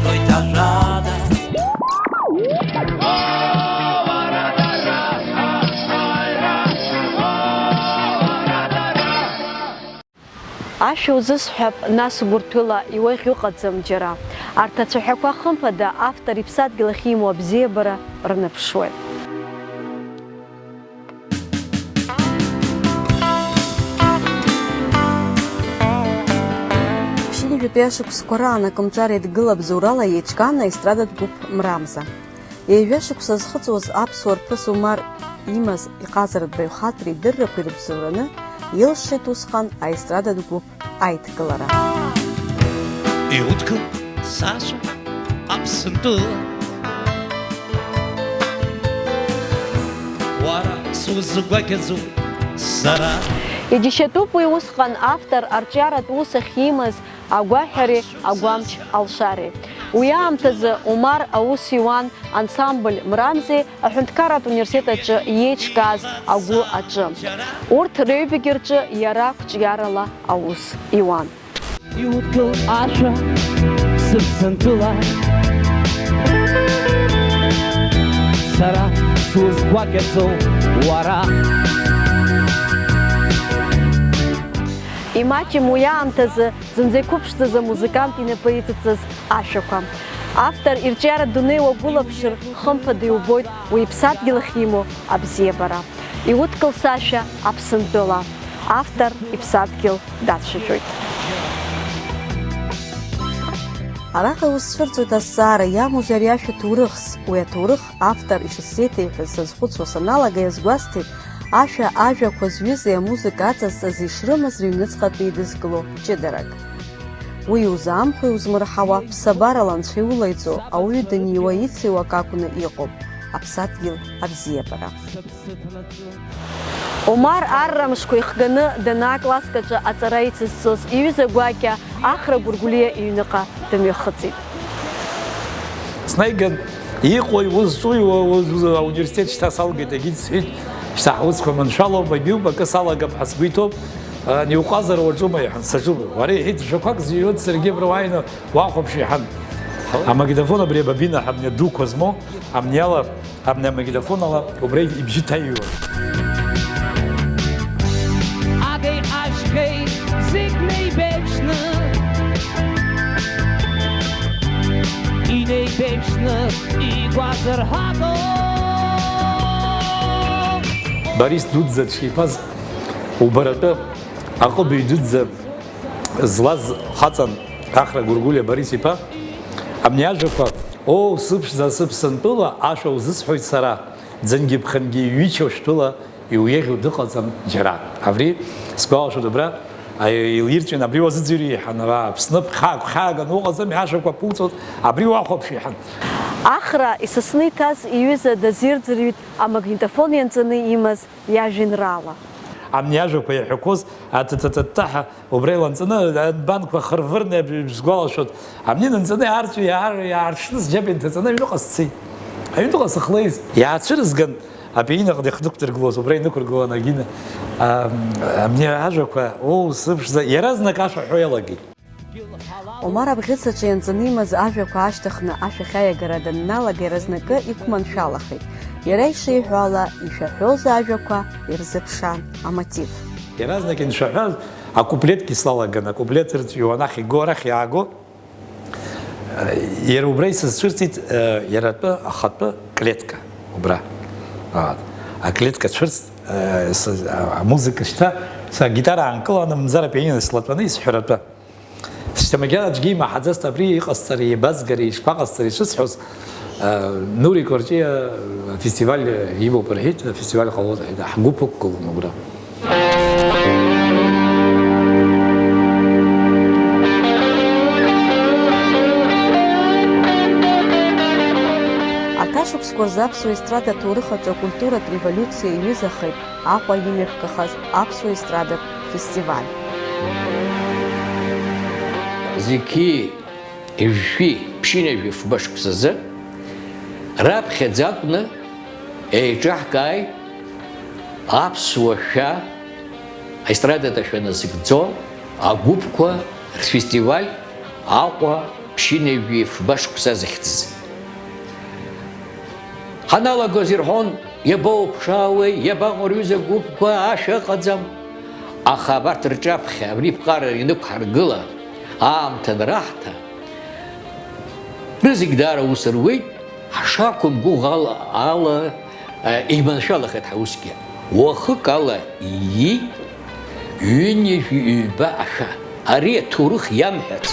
ицоит ажада. Ашәа узысҳәап, нас гәырҭәыла иуеӷь ыҟаӡам џьара. Арҭ ацәаҳәақәа хымԥада автор иԥсадгьыл ахь имоу абзиабара рнаԥшуеит. Ԥшьынҩажәатәи ашықәсқәа раан акомҿар иадгылап Зоурала иеиҿкааны аестрадатә гәыԥ Мрамза. Еиҩашықәса зхыҵуаз аԥсуа рԥыс Умар имаз иҟазаратә баҩхатәра идыррақәа ирыбзоураны илшеит усҟан аестрадатә гәыԥ аидкылара. Иудкыл Саша Аԥсынтәыла уара сузгәакьаӡоу сара. Иџьашьатәуп уи усҟан автор арҿиаратә ус ахьимаз агәаҳәареи агәамч алшареи. Уи аамҭазы Умар аус иуан ансамбль Мрамзеи аҳәынҭқарратә университет аҿы иеиҿкааз агәы аҿы. Урҭ рыҩбагьы рҿы иара қәҿиарала аус иуан. Иудкыл ашәа сыԥсынтәыла сара сузгәакьаӡоу уара. Имаҷым уи аамҭазы зынӡа иқәыԥшӡаз амузыкант инапы иҵыҵыз ашәақәа. Автор ирҿиаратә дунеи уагәылаԥшыр, хымԥада иубоит уи иԥсадгьыл ахь имоу абзиабара. Иудкыл Сашәа Аԥсынтәыла. Автор иԥсадгьыл дацәажәоит. Араҟа ус цәырҵуеит азҵаара иамоузеи ари ашәа ҭоурыхс. Уи аҭоурых автор ишысзеиҭеиҳәаз сазхәыцуа саналага иазгәасҭеит ашәа ажәақәа зҩызеи амузыка аҵазҵаз ишрымаз рыҩныҵҟатәи идызкыло ҷыдарак. Уи иузаамхәа иузмырҳауа ԥсабарала анцәа иулаиҵо ауаҩы даниуа ицеиуа ак акәны иҟоуп аԥсадгьыл абзиабара. Умар аррамшқәа ихганы данаак класск аҿы аҵара ицызҵоз иҩыза гәакьа Ахра Гәыргәлиа иҩныҟа дымҩахыҵит. Снаиган иҟои узҿуи ауниверситет шьҭа салгеит, егьит сҳәит, шьҭа ҳусқәа маншәалоуп, агьуп, акы салагап ҳәа сгәы иҭоуп, ани уҟазара уаҿума иҳәан, саҿума. Уара иҳәит, жақәак зыҩуеит, саргьы абра уааины уахәаԥш иҳәан. Амагнитофон абри абабина ҳабни дуқәа змоу, амниала, ҳабни амагнитофон ала убра ибжьы ҭаҩуа. Агеи ашьхеи зегь неибеиԥшны инеибеиԥшны игәазырҳагоу Борис Дудза дшиԥаз убаратәы аҟыбаҩ дуӡӡа злаз хаҵан Ахра Гәыргәлиа Борис иԥа абни ажәақәа сыԥшӡа сыԥсынтәыла ашәа узысҳәоит сара, ӡынгьы ԥхынгьы ҩычоу шәтәыла иуеӷьу дыҟаӡам џьара. Абри сгәалашәоит абра илирҵәин, абри уазыӡырҩ иҳәан, Аԥсны ԥхьааган уҟаӡами ашәақәа ԥуҵоит, абри уахәаԥш иҳәан. Ахра исасны иҭаз иҩыза дазирӡырҩит амагнитофон ианҵаны имаз иажәеинраала. Абни ажәақәа иаҳәақәоз ататататаҳа убра иланҵаны банқәа хырвырны сгәалашәоит. Абни нанҵаны иаарҵәо иааршны сџьаба инҭаҵаны аҩныҟа сцеит. Аҩныҟа сыхлеиз. Иаацәырызган апианиноҟа ихдықәдыргылоз, убра инықәыргылан агина. Абни ажәақәа сыԥшӡа иаразнак ашәа ҳәо иалагеит. Умар абӷьыцаҿы ианҵаны имаз ажәақәа ашьҭыхны ашәахь аиагара данналага иаразнакы иқәманшәалахеит. Иара ишиҳәо ала ишәаҳәоз ажәақәа ирзыԥшан амотив. Иаразнак иншәаҳәаз акуплетгьы слалаган, акуплет ырҵәиуа анахь иго, арахь иааго. Иара убра исызцәырҵит иаратәы ахатәы клетка убра. Аклетка цәырҵ амузыка шьҭа сагитара аанкыланы мзара апианино слатәаны исҳәаратәы. Шьҭамагьала аӡәгьы имаҳаӡазт абри иҟасҵара, еибазгара, ишԥаҟасҵара ишысҳәоз. Нури Кварҷиа фестиваль имоуп рҳәеит, афестиваль ҟалоит, ҳгәыԥ ықәгылон убра. Ашықәсқәа рзы аԥсуа естрада аҭоурых аҿы акультуратә револиуциа иҩызахеит Аҟәа имҩаԥгахаз аԥсуа естрадатә фестиваль. Зегьы ижәшәи ԥшьынҩажәи фба-шықәсазы раԥхьаӡа акәны еиҿаҳкааит аԥсуа шәа аестрадата шәа назыгӡо агәыԥқәа рфестиваль Аҟәа ԥшьынҩажәи фба шықәса захьӡыз. Ҳаналагоз ирҳәон, иабауԥшаауеи, иабаҟоу рҩыза гәыԥқәа, ашәа ыҟаӡам. Аха абарҭ рҿаԥхьа абри ԥҟара инықәҳаргыла, аамҭа анраҳҭа, рызегь даара ус руеит, ҳшақәымгәыӷ ала еиманшәалахеит ҳусгьы. Уахык ала иит, ҩынҩажәи ҩба ашәа. Ари аҭоурых иамҳәац.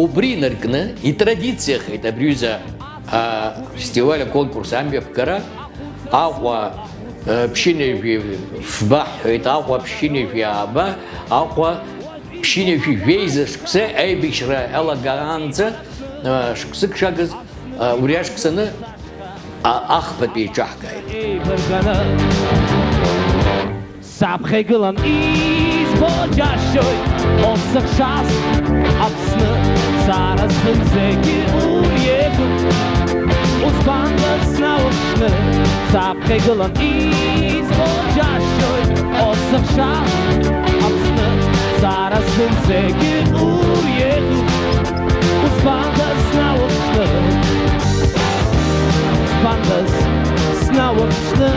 Убри наркны итрадициахеит абриҩыза фестиваль аконкурс амҩаԥгара, Аҟәа ԥшьынҩажәи фба ҳҳәеит, Аҟәа ԥшьынҩажәи ааба, Аҟәа ԥшьынҩажәи жәеиза шықәса аибашьра алагаанӡа шықәсык шагыз убри ашықәсаны ахԥатәи еиҿаҳкааит. Саԥхьа игылан избо џьашьоит, осыхшас Аԥсны сааразхын зегьы уиеигәт, узбанда снауршны. Саԥхьа игылан избо џьашьоит, осыхшас Аԥсны сааразхын зегьы уиеигәт, узбанда снауршны. Узбанда снауршны.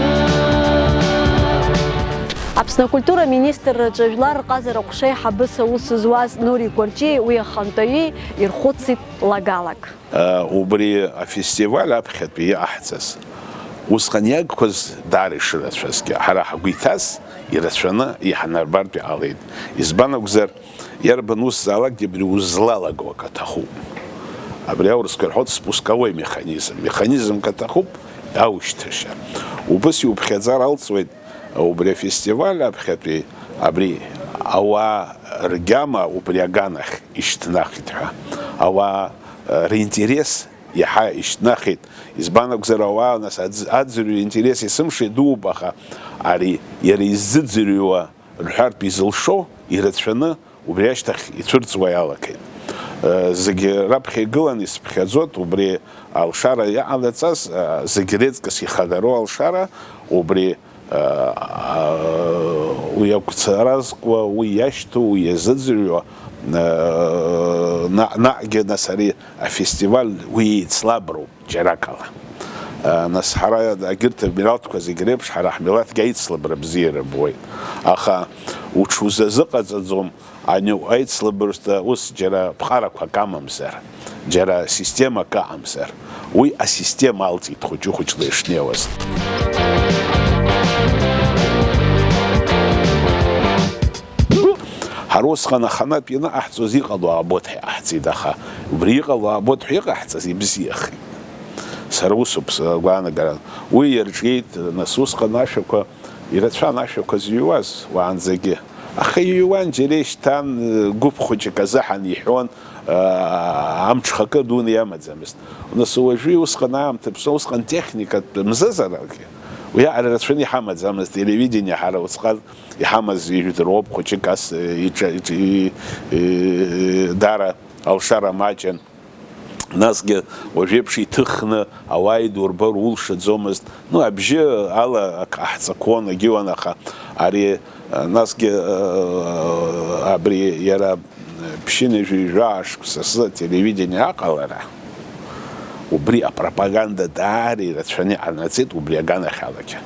Аԥсны акультура министр ҿажәлар рҟазара ҟәшеиҳабыс аус зуаз Нури Кәарҷиа уи ахантәаҩы ирхәыцит лагалак. Убри афестиваль аԥхьатәи иаҳҵаз усҟан иагқәаз даара ишырацәазгьы ҳара ҳгәы иҭаз ирацәаны иҳанарбартә иҟалеит. Избан акәзар, иарбан ус заалакгьы абри узлалаго ак аҭахуп. Абри аурысқәа ирҳәоит спусковой механизм. Механизмк аҭахуп аушьҭышьа. Убас иуԥхьаӡар алҵуеит убри афестиваль аԥхьатәи абри ауаа ргьама убри аганахь ишьҭнахит ҳәа. Ауаа ринтерес иаҳа ишьҭнахит. Избан акәзар, ауаа нас аӡырҩ интерес есымша идууп, аха ари иара иззыӡырҩуа рҳәартә изылшо ирацәаны убри ашьҭахь ицәырҵуа иалагеит. Зегьы раԥхьа игылан исԥхьаӡоит убри алшара иҟалаҵаз, зегьы реиҵкыс ихадароу алшара убри уи ақәцаразкуа, уи иашьҭоу, уи иазыӡырҩуа наҟгьы нас ари афестиваль уи еицлаброуп џьарак ала. Нас ҳара агьырҭ амилаҭқәа зегь реиԥш ҳара ҳмилаҭгьы аицлабра бзиара буеит. Аха уҽузазыҟаҵаӡом ани аицлабырҭа ус џьара ԥҟарақәак амамзар, џьара системак аҟамзар. Уи асистема алҵит хәыҷы-хәыҷла ишнеиуаз. Ҳара усҟан аханатә ианаҟаҳҵоз иҟало аабот ҳәа иҟаҳҵеит, аха убри иҟало аабот ҳәа иҟаҳҵаз ибзиахеит. Сара усуп сгәаанагара. Уи иарҿиеит, нас усҟан ашәақәа ирацәан ашәақәа зыҩуаз уаанӡагьы. Аха иҩуан џьара ишьҭан гәыԥ хәыҷык азыҳан иҳәон, амҽхакы дуны иамаӡамызт. Нас уажәы усҟан аамҭа ԥсны, усҟан техникатә мзызарагьы уи аҟара рацәаны иҳамаӡамызт. Телевидение ҳара усҟан иҳамаз ижәдыруоуп, хәыҷык ас даара алшара маҷын. Насгьы уажәеиԥш иҭыхны ауаа идурбар улшаӡомызт. Абжьы ала ҟаҳҵақәон, агьыуан, аха ари насгьы абри иара ԥшьынҩажәи жәаашықәсазы телевидение аҟалара, убри апропаганда даара ирацәаны иҟанаҵеит убри аганахь алагьы.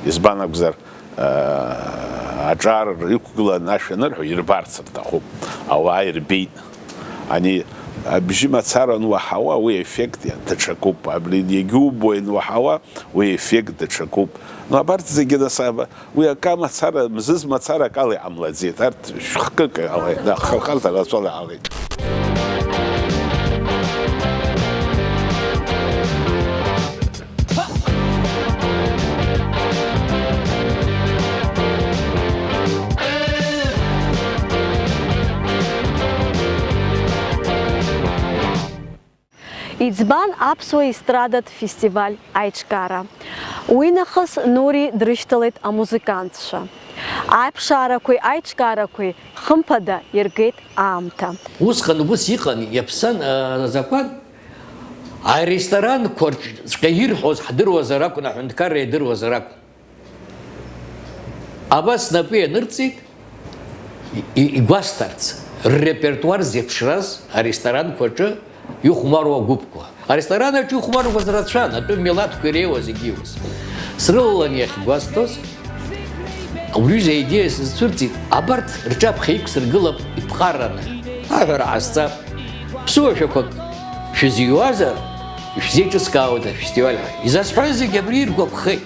Избан акәзар, аҿар иқәгыланы ашәа анырҳәо ирбарц рҭахуп, ауаа ирбеит. Ани абжьы мацара ануаҳауа уи еффект даҽакуп, абри иагьубо ануаҳауа уи еффект даҽакуп. Абарҭ зегьы нас уи ака мацара, мзыз мацарак ала иҟамлаӡеит, арҭ шәхкык ҟалеит, хырхарҭа рацәала иҟалеит. Иӡбан аԥсуа естрадатә фестиваль аиҿкаара. Уи нахыс Нури дрышьҭалеит амузыкантцәа. Аиԥшаарақәеи аиҿкаарақәеи хымԥада иргеит аамҭа. Усҟан ус иҟан, иаԥсан закәан, аресторанқәа рҿы ирҳәоз ҳдыруазар акәын, аҳәынҭқарра идыруазар акәын. Абас напы ианырҵеит, игәасҭарц, ррепертуар зеиԥшраз аресторанқәа рҿы ихәмаруа агәыԥқәа. Аресторан аҿы ихәмаруаз рацәан, атәы милаҭқәа иреиуаз егьиуаз. Срылалан иахьгәасҭоз, аҩыза аидеиа сызцәырҵит, абарҭ рҿаԥхьа иқәсыргылап иԥхарраны. Аҳәара ҟасҵап, ԥсуашәақәак шәызиуазар, ишәзеиҿыскаауеит афестиваль. Изасҳәаз зегьы абри иргәаԥхеит.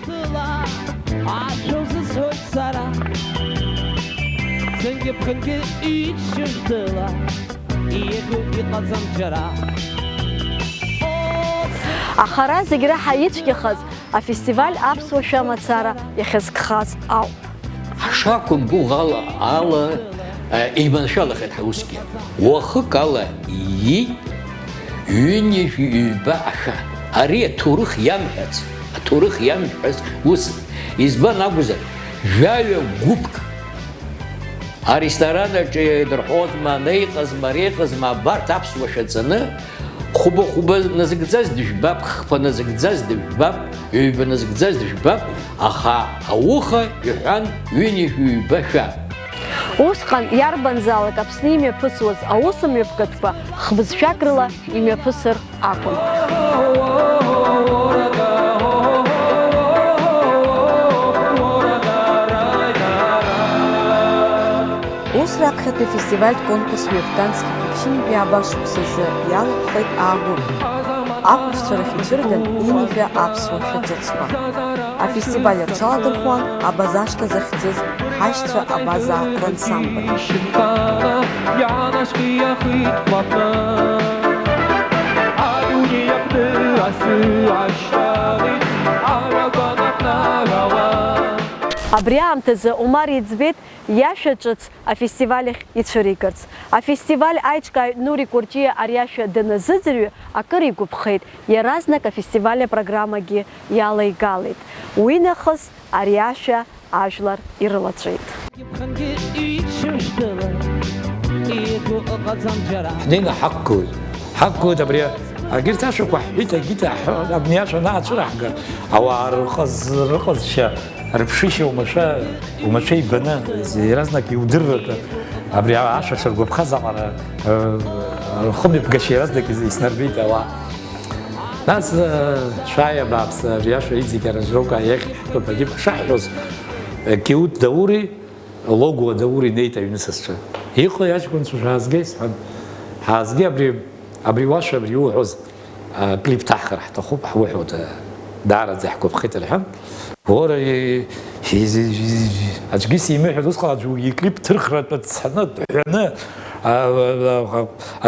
Ахара зегь раҳа ицәгьахаз афестиваль аԥсуа шәамацара иахьазкхаз ауп. Ҳшақәымгәыӷ ала еиманшәалахеит ҳусгьы. Уахык ала иит ҩынҩажәи-ҩба ашәа. Ари аҭоурых иамҳәац ус. Избан акәзар, жәаҩа гәыԥк аресторан аҿы идырҳәозма, неиҟазма, реиҟазма, абарҭ аԥсуа шәаҵаны, хәба-хәба назыгӡаз дыжәбап, хԥа назыгӡаз дыжәбап, ҩба назыгӡаз дыжәбап, аха ауха иҳәан ҩынҩажәи-ҩба шәа. Усҟан иарбанзаалак Аԥсны имҩаԥысуаз аусмҩаԥгатәқәа хбызшәак рыла имҩаԥысыр акәын. Ус раԥхьатәи фестивальтә конкурс ҩаԥганҵгьы ԥшьынтәи абашықәсазы иалахәхеит аагәыр. Ақәыԥшцәа рахь ицәырган инажәа аԥсуа шәаҿыцқәа. Афестиваль рҽаладырхәуан абаза ашҭа захьӡыз ҳашьцәа абаза рансамбль. Абри аамҭазы Омар иӡбеит иашәа ҿыц афестиваль ахь ицәыригарц. Афестиваль аиҿкааҩ Нури Кәырҷиа ари ашәа даназыӡырҩы акыр игәаԥхеит, иаразнак афестиваль апрограммагьы иалаигалеит. Уи нахыс ари ашәа ажәлар ирылаҵәеит. ҳнеины ҳақәгылоит абри агьырҭ ашәақәа ҳҳәит, агьыҭ абни ашәа наацәыраҳга, ауаа рыҟазшьа, рыԥшышьа умашәа ибаны, иаразнак иудырратәы, абри ашәақәа ргәаԥхазаҟара, рхымҩаԥгашьа иаразнак иснарбеит ауаа. Нас шәааи абааԥсы, абри ашәа иҵегь аранжировка иахьҳәатәуп, агьып шаҳҳәоз, Киут Даури, Логуа Даури неит аҩны сасцәа. Иҟои аҷкәынцәа шәаазгеи сҳәан, ҳаазге абри уашәа, абри иуҳәоз клип ҭаҳхыр ҳҭахуп, ҳуҳәоит, даараӡа ҳгәаԥхеит рҳәан. Ора аӡәгьы симыҳәоз усҟан аӡәы иклип ҭырхратәы дцаны, дҳәаны,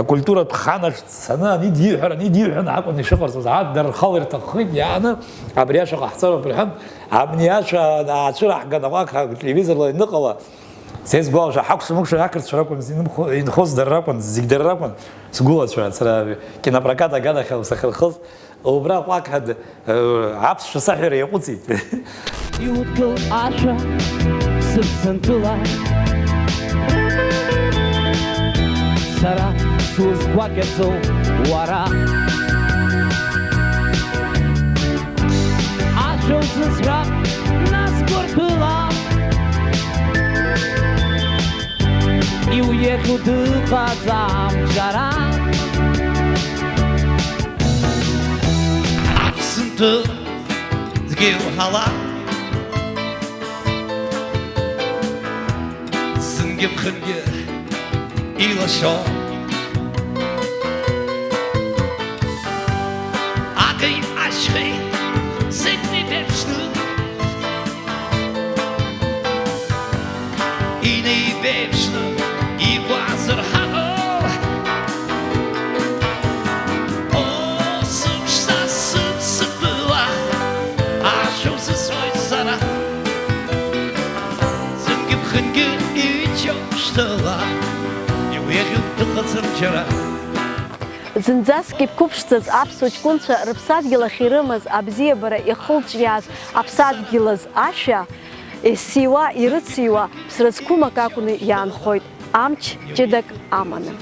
акультуратә ханаҿ дцаны, ани диҳәан акәын ишыҟарҵоз, аднархало ирҭаххеит, иааны абри ашәа ҟаҳҵароуп рҳәан, абни ашәа аацәыраҳган аҟак ателевизорла иныҟала, сеизгәалашәа ҳақәшәа-мықәшәа ақырҭцәа ракәын, инхоз дара ракәын, зегь дара ракәын, сгәылацәа, сара кинопрокат аганахь сахьырхыз, убра аҟак аԥсшәа саҳәара иаҟәыҵит. Иудкыл ашәа сыԥсынтәыла, сара сузгәакьаӡоу уара. Ашәа узызҳәап нас гәырԥыла, иуеиху дыҟаӡам џьара. Аԥсынтәыла згьылҳала, зынгьы ԥхынгьы илашо, аҟеи ашьхеи зегьы беԥшны, инеибеԥшны игәаазар ҳаҟоу, сыԥшӡа сыԥсыԥыла, ашәа узызҳәоит сара, зынгьы ԥхынгьы иҩчоу шьҭыла, иуеиӷьуп дыҟаӡам џьара. зынӡаск иқәыԥшӡаз аԥсуа ҷкәынцәа рыԥсадгьыл ахь ирымаз абзиабара ихылҿиааз аԥсадгьылаз ашәа есиуа, ирыциуа ԥсра зқәымак акәны иаанхоит, амч ҷыдак аманы.